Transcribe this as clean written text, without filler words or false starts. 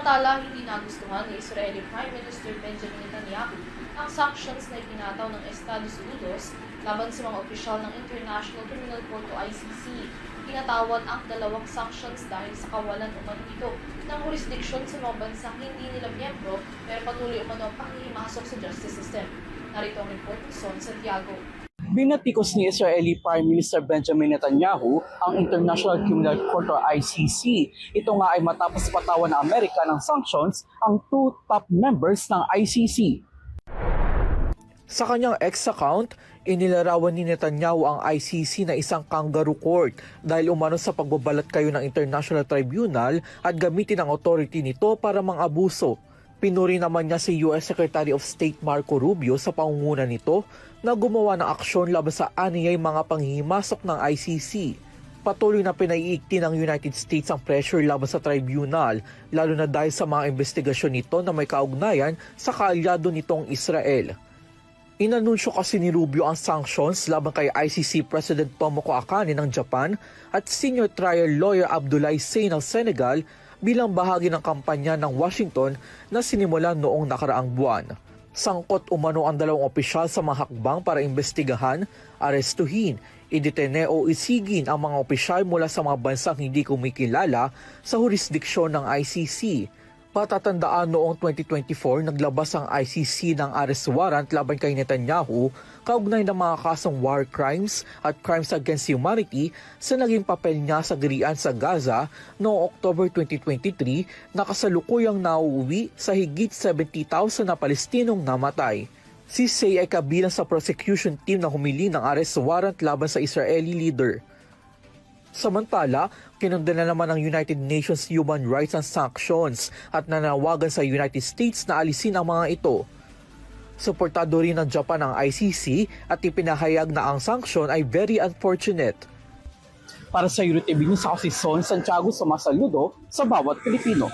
Samantala, hindi nagustuhan ni Israeli Prime Minister Benjamin Netanyahu ang sanctions na ipinataw ng Estados Unidos laban sa mga opisyal ng International Criminal Court o ICC. Pinatawad ang dalawang sanctions dahil sa kawalan umano nito ng jurisdiksyon sa mga bansang hindi nila miyembro pero patuloy umano ang panghihimasok sa justice system. Narito ang report ni Son Santiago. Binatikos ni Israeli Prime Minister Benjamin Netanyahu ang International Criminal Court o ICC. Ito nga ay matapos patawan ng Amerika ng sanctions ang two top members ng ICC. Sa kanyang X-account, inilarawan ni Netanyahu ang ICC na isang kangaroo court dahil umano sa pagbabalat kayo ng International Tribunal at gamitin ang authority nito para mang-abuso. Pinuri naman niya si US Secretary of State Marco Rubio sa pangunguna nito na gumawa ng aksyon laban sa aniyay mga panghihimasok ng ICC. Patuloy na pinaiigti ng United States ang pressure laban sa tribunal, lalo na dahil sa mga investigasyon nito na may kaugnayan sa kaalyado nitong Israel. Inanunsyo kasi ni Rubio ang sanctions laban kay ICC President Tomoko Akane ng Japan at senior trial lawyer Abdoulaye Seye ng Senegal bilang bahagi ng kampanya ng Washington na sinimulan noong nakaraang buwan. Sangkot umano ang dalawang opisyal sa mga hakbang para imbestigahan, arestuhin, idetene o isigin ang mga opisyal mula sa mga bansang hindi kumikilala sa jurisdiksyon ng ICC. Patatandaan noong 2024, naglabas ang ICC ng arrest warrant laban kay Netanyahu kaugnay ng mga kasong war crimes at crimes against humanity sa naging papel niya sa gerian sa Gaza noong October 2023 na kasalukuyang nauuwi sa higit 70,000 na Palestinong namatay. Si Seye ay kabilang sa prosecution team na humili ng arrest warrant laban sa Israeli leader. Samantala, kinundena naman ng United Nations Human Rights ang sanctions at nanawagan sa United States na alisin ang mga ito. Suportado rin ng Japan ang ICC at ipinahayag na ang sanction ay very unfortunate. Para sa EuroTV News, ako si Son Santiago, sumasaludo sa bawat Pilipino.